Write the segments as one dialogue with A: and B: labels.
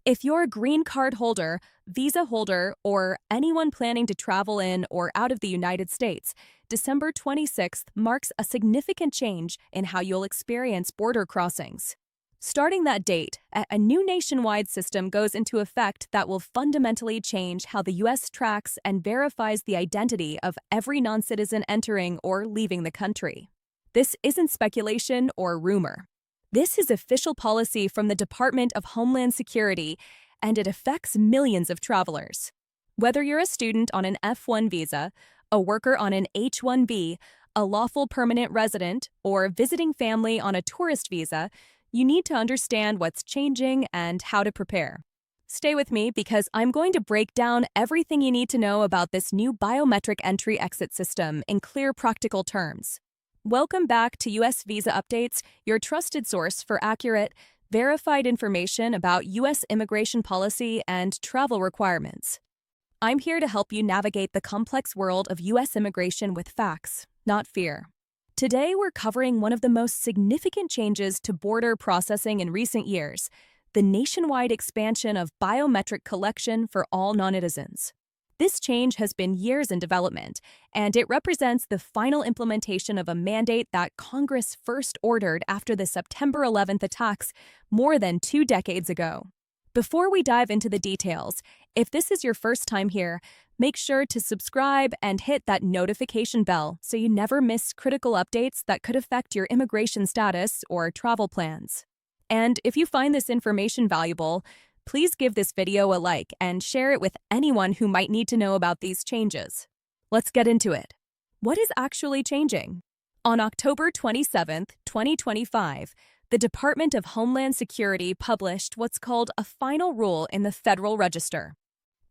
A: If you're a green card holder, visa holder, or anyone planning to travel in or out of the United States, December 26th marks a significant change in how you'll experience border crossings. Starting that date, a new nationwide system goes into effect that will fundamentally change how the U.S. tracks and verifies the identity of every non-citizen entering or leaving the country. This isn't speculation or rumor. This is official policy from the Department of Homeland Security, and it affects millions of travelers. Whether you're a student on an F-1 visa, a worker on an H-1B, a lawful permanent resident, or visiting family on a tourist visa, you need to understand what's changing and how to prepare. Stay with me because I'm going to break down everything you need to know about this new biometric entry-exit system in clear, practical terms. Welcome back to U.S. Visa Updates, your trusted source for accurate, verified information about U.S. immigration policy and travel requirements. I'm here to help you navigate the complex world of U.S. immigration with facts, not fear. Today, we're covering one of the most significant changes to border processing in recent years, the nationwide expansion of biometric collection for all non-citizens. This change has been years in development, and it represents the final implementation of a mandate that Congress first ordered after the September 11th attacks more than 2 decades ago. Before we dive into the details, if this is your first time here, make sure to subscribe and hit that notification bell so you never miss critical updates that could affect your immigration status or travel plans. And if you find this information valuable, please give this video a like and share it with anyone who might need to know about these changes. Let's get into it. What is actually changing? On October 27, 2025, the Department of Homeland Security published what's called a final rule in the Federal Register.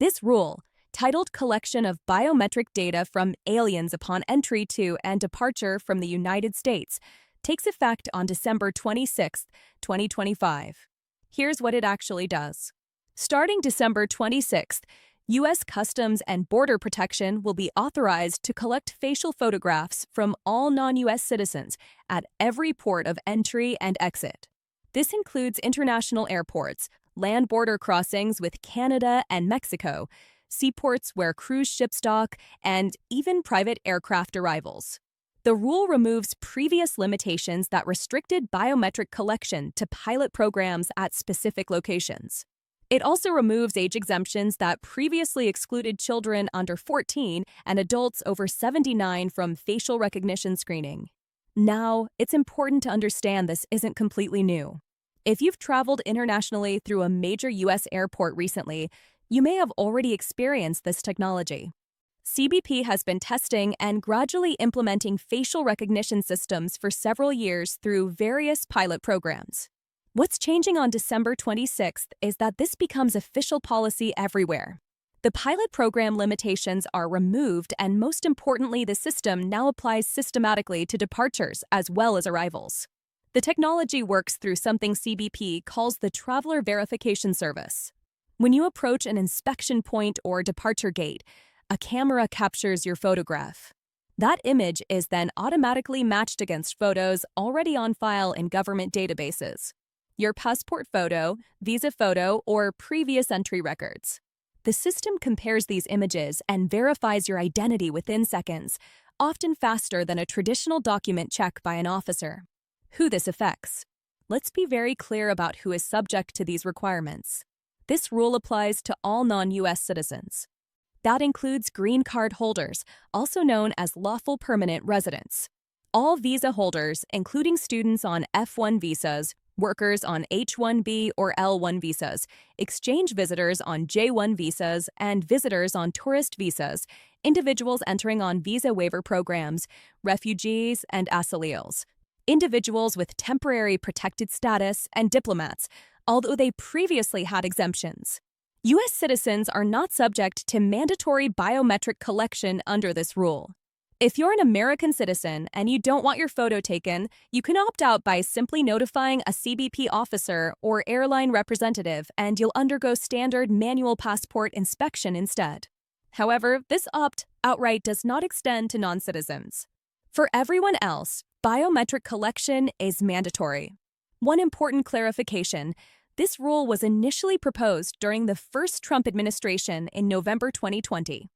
A: This rule, titled Collection of Biometric Data from Aliens Upon Entry to and Departure from the United States, takes effect on December 26, 2025. Here's what it actually does. Starting December 26th, U.S. Customs and Border Protection will be authorized to collect facial photographs from all non-U.S. citizens at every port of entry and exit. This includes international airports, land border crossings with Canada and Mexico, seaports where cruise ships dock, and even private aircraft arrivals. The rule removes previous limitations that restricted biometric collection to pilot programs at specific locations. It also removes age exemptions that previously excluded children under 14 and adults over 79 from facial recognition screening. Now, it's important to understand this isn't completely new. If you've traveled internationally through a major U.S. airport recently, you may have already experienced this technology. CBP has been testing and gradually implementing facial recognition systems for several years through various pilot programs. What's changing on December 26th is that this becomes official policy everywhere. The pilot program limitations are removed, and most importantly, the system now applies systematically to departures as well as arrivals. The technology works through something CBP calls the Traveler Verification Service. When you approach an inspection point or departure gate, a camera captures your photograph. That image is then automatically matched against photos already on file in government databases. Your passport photo, visa photo, or previous entry records. The system compares these images and verifies your identity within seconds, often faster than a traditional document check by an officer. Who this affects? Let's be very clear about who is subject to these requirements. This rule applies to all non-U.S. citizens. That includes green card holders, also known as lawful permanent residents. All visa holders, including students on F-1 visas, workers on H-1B or L-1 visas, exchange visitors on J-1 visas, and visitors on tourist visas, individuals entering on visa waiver programs, refugees, and asylees, individuals with temporary protected status, and diplomats, although they previously had exemptions. U.S. citizens are not subject to mandatory biometric collection under this rule. If you're an American citizen and you don't want your photo taken, you can opt out by simply notifying a CBP officer or airline representative, and you'll undergo standard manual passport inspection instead. However, this opt-outright does not extend to non-citizens. For everyone else, biometric collection is mandatory. One important clarification: This rule was initially proposed during the first Trump administration in November 2020.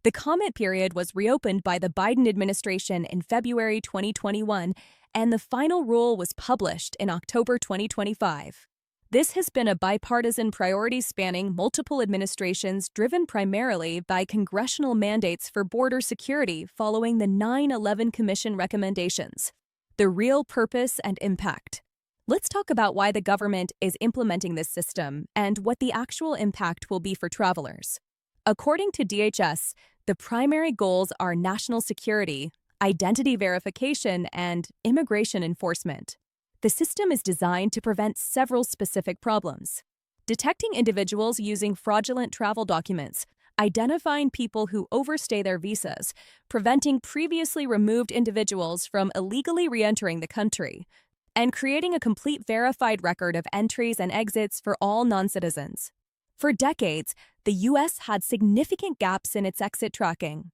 A: The comment period was reopened by the Biden administration in February 2021, and the final rule was published in October 2025. This has been a bipartisan priority spanning multiple administrations driven primarily by congressional mandates for border security following the 9/11 Commission recommendations. The real purpose and impact. Let's talk about why the government is implementing this system and what the actual impact will be for travelers. According to DHS, the primary goals are national security, identity verification, and immigration enforcement. The system is designed to prevent several specific problems: detecting individuals using fraudulent travel documents, identifying people who overstay their visas, preventing previously removed individuals from illegally re-entering the country, and creating a complete verified record of entries and exits for all non-citizens. For decades, the U.S. had significant gaps in its exit tracking.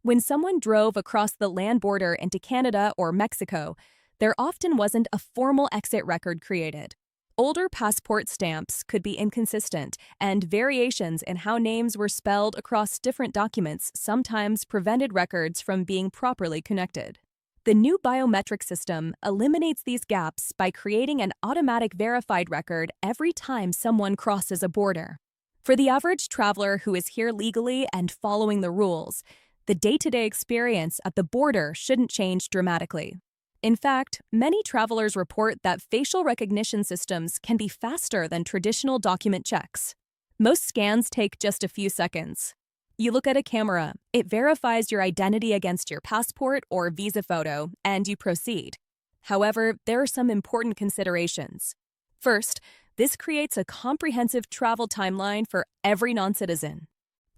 A: When someone drove across the land border into Canada or Mexico, there often wasn't a formal exit record created. Older passport stamps could be inconsistent, and variations in how names were spelled across different documents sometimes prevented records from being properly connected. The new biometric system eliminates these gaps by creating an automatic verified record every time someone crosses a border. For the average traveler who is here legally and following the rules, the day-to-day experience at the border shouldn't change dramatically. In fact, many travelers report that facial recognition systems can be faster than traditional document checks. Most scans take just a few seconds. You look at a camera, it verifies your identity against your passport or visa photo, and you proceed. However, there are some important considerations. First, this creates a comprehensive travel timeline for every non-citizen.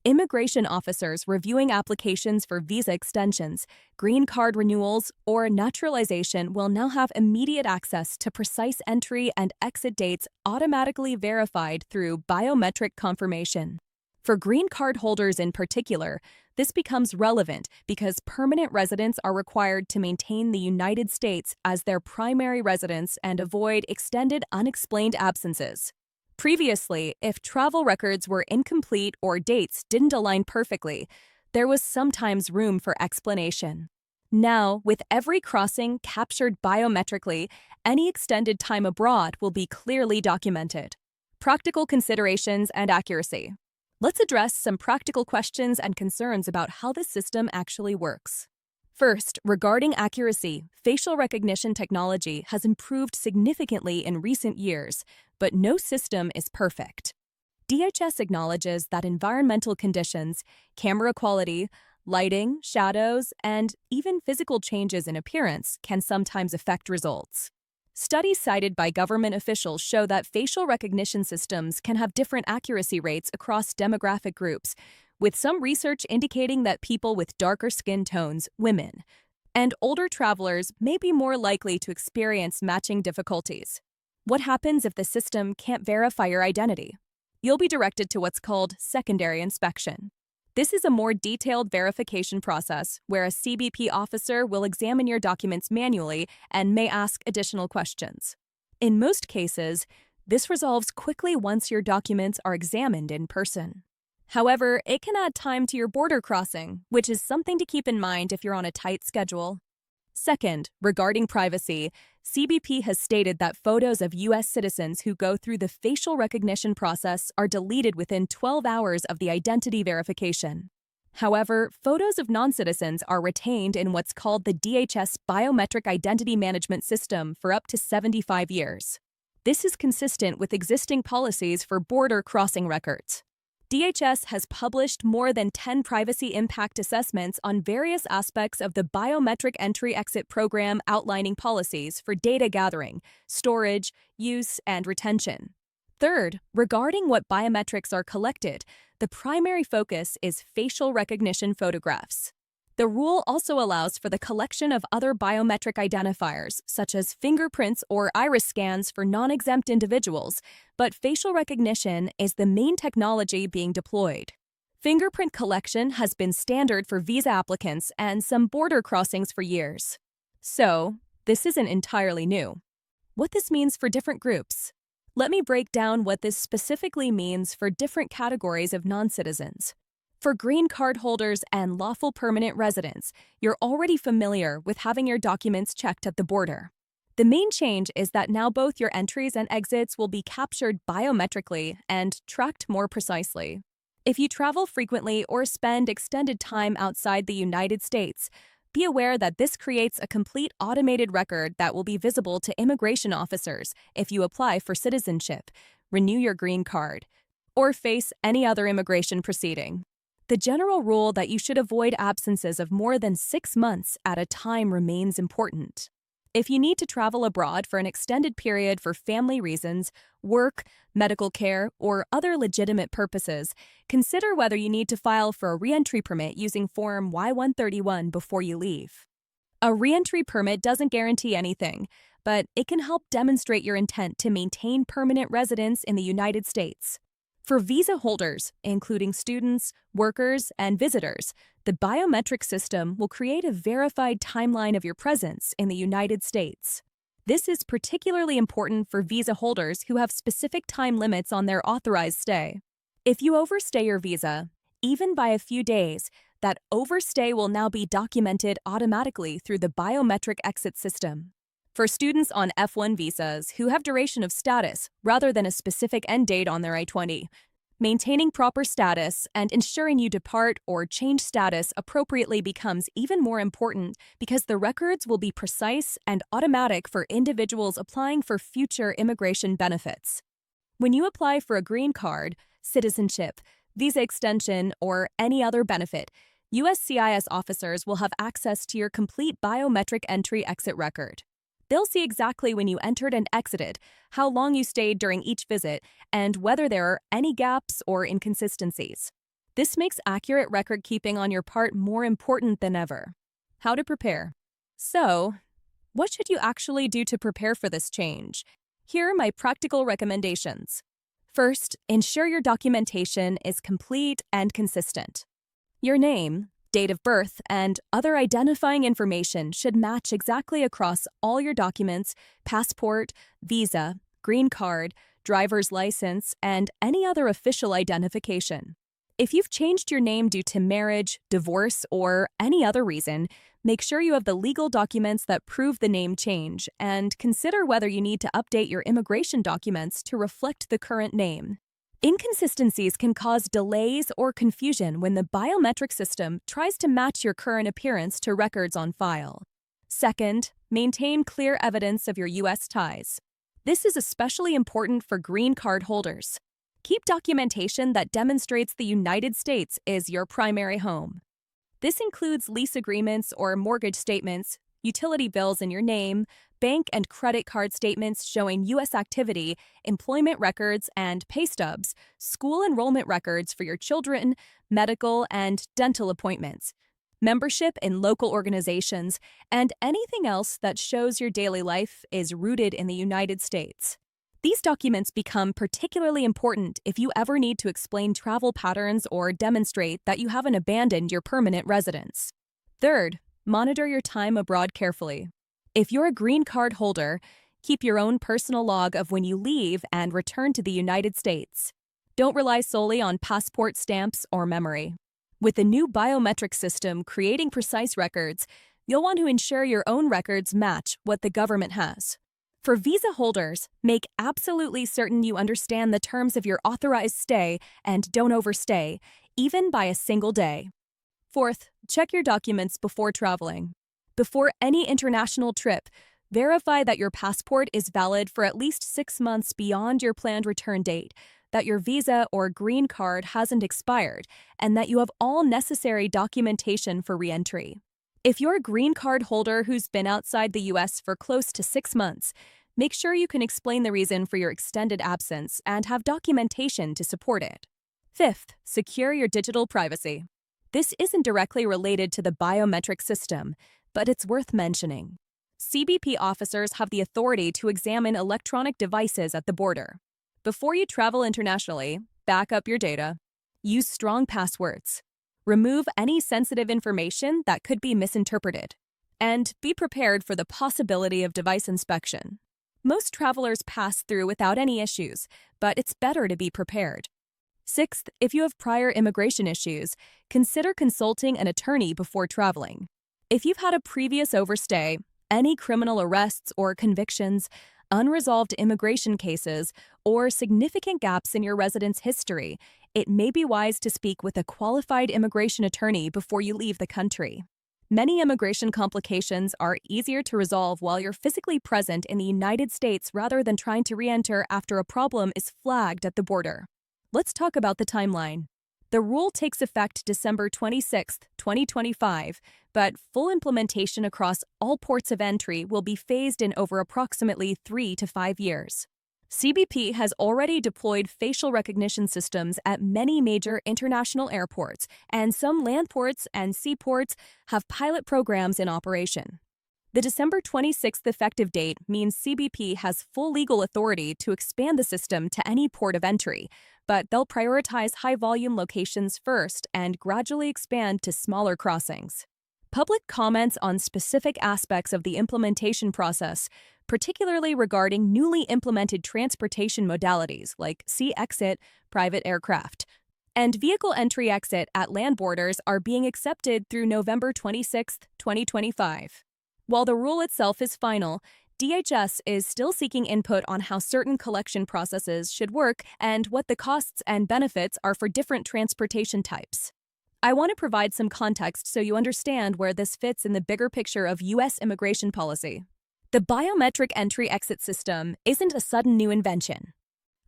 A: Immigration officers reviewing applications for visa extensions, green card renewals, or naturalization will now have immediate access to precise entry and exit dates automatically verified through biometric confirmation. For green card holders in particular, this becomes relevant because permanent residents are required to maintain the United States as their primary residence and avoid extended unexplained absences. Previously, if travel records were incomplete or dates didn't align perfectly, there was sometimes room for explanation. Now, with every crossing captured biometrically, any extended time abroad will be clearly documented. Practical considerations and accuracy. Let's address some practical questions and concerns about how this system actually works. First, regarding accuracy, facial recognition technology has improved significantly in recent years, but no system is perfect. DHS acknowledges that environmental conditions, camera quality, lighting, shadows, and even physical changes in appearance can sometimes affect results. Studies cited by government officials show that facial recognition systems can have different accuracy rates across demographic groups, with some research indicating that people with darker skin tones, women, and older travelers may be more likely to experience matching difficulties. What happens if the system can't verify your identity? You'll be directed to what's called secondary inspection. This is a more detailed verification process where a CBP officer will examine your documents manually and may ask additional questions. In most cases, this resolves quickly once your documents are examined in person. However, it can add time to your border crossing, which is something to keep in mind if you're on a tight schedule. Second, regarding privacy, CBP has stated that photos of U.S. citizens who go through the facial recognition process are deleted within 12 hours of the identity verification. However, photos of non-citizens are retained in what's called the DHS Biometric Identity Management System for up to 75 years. This is consistent with existing policies for border crossing records. DHS has published more than 10 privacy impact assessments on various aspects of the biometric entry-exit program outlining policies for data gathering, storage, use, and retention. Third, regarding what biometrics are collected, the primary focus is facial recognition photographs. The rule also allows for the collection of other biometric identifiers, such as fingerprints or iris scans for non-exempt individuals, but facial recognition is the main technology being deployed. Fingerprint collection has been standard for visa applicants and some border crossings for years. So, this isn't entirely new. What this means for different groups. Let me break down what this specifically means for different categories of non-citizens. For green card holders and lawful permanent residents, you're already familiar with having your documents checked at the border. The main change is that now both your entries and exits will be captured biometrically and tracked more precisely. If you travel frequently or spend extended time outside the United States, be aware that this creates a complete automated record that will be visible to immigration officers if you apply for citizenship, renew your green card, or face any other immigration proceeding. The general rule that you should avoid absences of more than 6 months at a time remains important. If you need to travel abroad for an extended period for family reasons, work, medical care, or other legitimate purposes, consider whether you need to file for a reentry permit using Form Y-131 before you leave. A reentry permit doesn't guarantee anything, but it can help demonstrate your intent to maintain permanent residence in the United States. For visa holders, including students, workers, and visitors, the biometric system will create a verified timeline of your presence in the United States. This is particularly important for visa holders who have specific time limits on their authorized stay. If you overstay your visa, even by a few days, that overstay will now be documented automatically through the biometric exit system. For students on F1 visas who have duration of status rather than a specific end date on their I-20, maintaining proper status and ensuring you depart or change status appropriately becomes even more important because the records will be precise and automatic for individuals applying for future immigration benefits. When you apply for a green card, citizenship, visa extension, or any other benefit, USCIS officers will have access to your complete biometric entry-exit record. They'll see exactly when you entered and exited, how long you stayed during each visit, and whether there are any gaps or inconsistencies. This makes accurate record keeping on your part more important than ever. How to prepare? So, what should you actually do to prepare for this change? Here are my practical recommendations. First, ensure your documentation is complete and consistent. Your name, date of birth, and other identifying information should match exactly across all your documents, passport, visa, green card, driver's license, and any other official identification. If you've changed your name due to marriage, divorce, or any other reason, make sure you have the legal documents that prove the name change, and consider whether you need to update your immigration documents to reflect the current name. Inconsistencies can cause delays or confusion when the biometric system tries to match your current appearance to records on file. Second, maintain clear evidence of your U.S. ties. This is especially important for green card holders. Keep documentation that demonstrates the United States is your primary home. This includes lease agreements or mortgage statements, utility bills in your name, bank and credit card statements showing U.S. activity, employment records and pay stubs, school enrollment records for your children, medical and dental appointments, membership in local organizations, and anything else that shows your daily life is rooted in the United States. These documents become particularly important if you ever need to explain travel patterns or demonstrate that you haven't abandoned your permanent residence. Third, monitor your time abroad carefully. If you're a green card holder, keep your own personal log of when you leave and return to the United States. Don't rely solely on passport stamps or memory. With the new biometric system creating precise records, you'll want to ensure your own records match what the government has. For visa holders, make absolutely certain you understand the terms of your authorized stay and don't overstay, even by a single day. Fourth, check your documents before traveling. Before any international trip, verify that your passport is valid for at least 6 months beyond your planned return date, that your visa or green card hasn't expired, and that you have all necessary documentation for re-entry. If you're a green card holder who's been outside the U.S. for close to 6 months, make sure you can explain the reason for your extended absence and have documentation to support it. Fifth, secure your digital privacy. This isn't directly related to the biometric system, but it's worth mentioning. CBP officers have the authority to examine electronic devices at the border. Before you travel internationally, back up your data. Use strong passwords. Remove any sensitive information that could be misinterpreted. And be prepared for the possibility of device inspection. Most travelers pass through without any issues, but it's better to be prepared. Sixth, if you have prior immigration issues, consider consulting an attorney before traveling. If you've had a previous overstay, any criminal arrests or convictions, unresolved immigration cases, or significant gaps in your residence history, it may be wise to speak with a qualified immigration attorney before you leave the country. Many immigration complications are easier to resolve while you're physically present in the United States rather than trying to re-enter after a problem is flagged at the border. Let's talk about the timeline. The rule takes effect December 26, 2025, but full implementation across all ports of entry will be phased in over approximately 3 to 5 years. CBP has already deployed facial recognition systems at many major international airports, and some land ports and seaports have pilot programs in operation. The December 26th effective date means CBP has full legal authority to expand the system to any port of entry, but they'll prioritize high-volume locations first and gradually expand to smaller crossings. Public comments on specific aspects of the implementation process, particularly regarding newly implemented transportation modalities like sea exit, private aircraft, and vehicle entry-exit at land borders are being accepted through November 26, 2025. While the rule itself is final, DHS is still seeking input on how certain collection processes should work and what the costs and benefits are for different transportation types. I want to provide some context so you understand where this fits in the bigger picture of U.S. immigration policy. The biometric entry-exit system isn't a sudden new invention.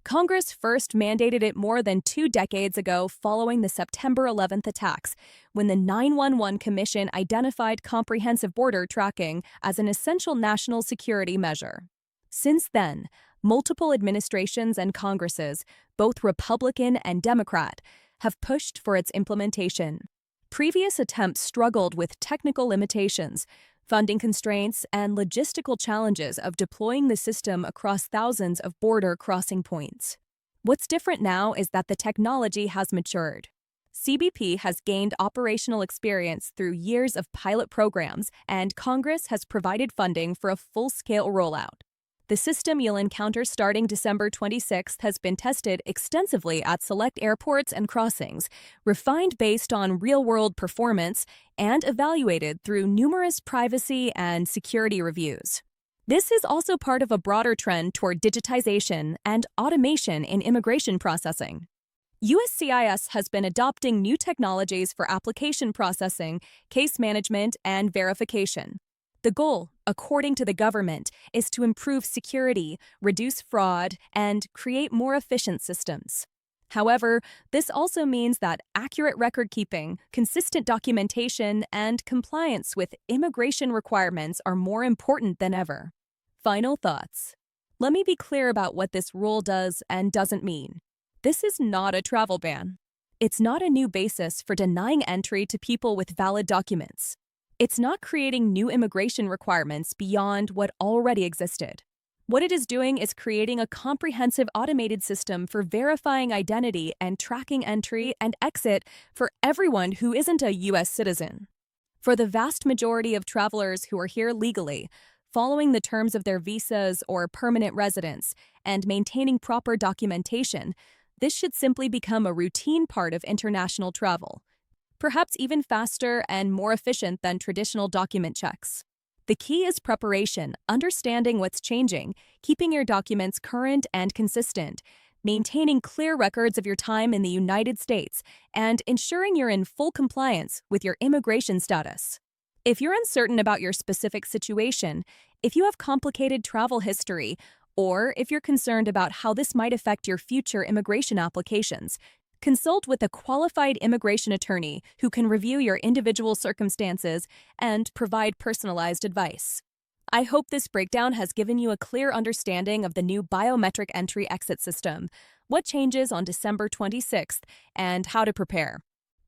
A: Congress first mandated it more than 2 decades ago following the September 11th attacks, when the 911 Commission identified comprehensive border tracking as an essential national security measure. Since then, multiple administrations and Congresses, both Republican and Democrat, have pushed for its implementation. Previous attempts struggled with technical limitations, funding constraints, and logistical challenges of deploying the system across thousands of border crossing points. What's different now is that the technology has matured. CBP has gained operational experience through years of pilot programs, and Congress has provided funding for a full-scale rollout. The system you'll encounter starting December 26th has been tested extensively at select airports and crossings, refined based on real-world performance, and evaluated through numerous privacy and security reviews. This is also part of a broader trend toward digitization and automation in immigration processing. USCIS has been adopting new technologies for application processing, case management, and verification. The goal, according to the government, is to improve security, reduce fraud, and create more efficient systems. However, this also means that accurate record-keeping, consistent documentation, and compliance with immigration requirements are more important than ever. Final thoughts. Let me be clear about what this rule does and doesn't mean. This is not a travel ban. It's not a new basis for denying entry to people with valid documents. It's not creating new immigration requirements beyond what already existed. What it is doing is creating a comprehensive automated system for verifying identity and tracking entry and exit for everyone who isn't a U.S. citizen. For the vast majority of travelers who are here legally, following the terms of their visas or permanent residence, and maintaining proper documentation, this should simply become a routine part of international travel, perhaps even faster and more efficient than traditional document checks. The key is preparation, understanding what's changing, keeping your documents current and consistent, maintaining clear records of your time in the United States, and ensuring you're in full compliance with your immigration status. If you're uncertain about your specific situation, if you have complicated travel history, or if you're concerned about how this might affect your future immigration applications, consult with a qualified immigration attorney who can review your individual circumstances and provide personalized advice. I hope this breakdown has given you a clear understanding of the new biometric entry-exit system, what changes on December 26th, and how to prepare.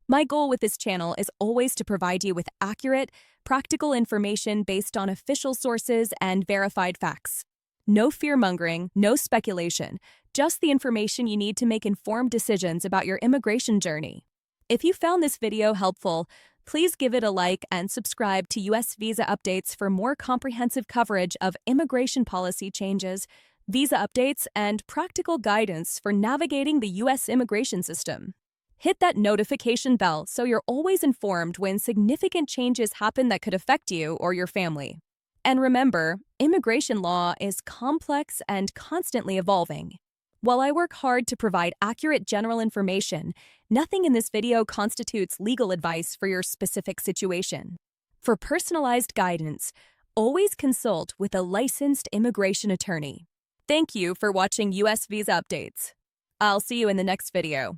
A: My goal with this channel is always to provide you with accurate, practical information based on official sources and verified facts. No fear-mongering, no speculation, just the information you need to make informed decisions about your immigration journey. If you found this video helpful, Please give it a like and subscribe to U.S. visa updates for more comprehensive coverage of immigration policy changes, visa updates, and practical guidance for navigating the U.S. immigration system. Hit that notification bell so you're always informed when significant changes happen that could affect you or your family. And remember, immigration law is complex and constantly evolving. While I work hard to provide accurate general information, nothing in this video constitutes legal advice for your specific situation. For personalized guidance, always consult with a licensed immigration attorney. Thank you for watching U.S. Visa Updates. I'll see you in the next video.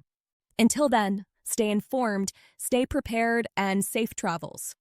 A: Until then, stay informed, stay prepared, and safe travels.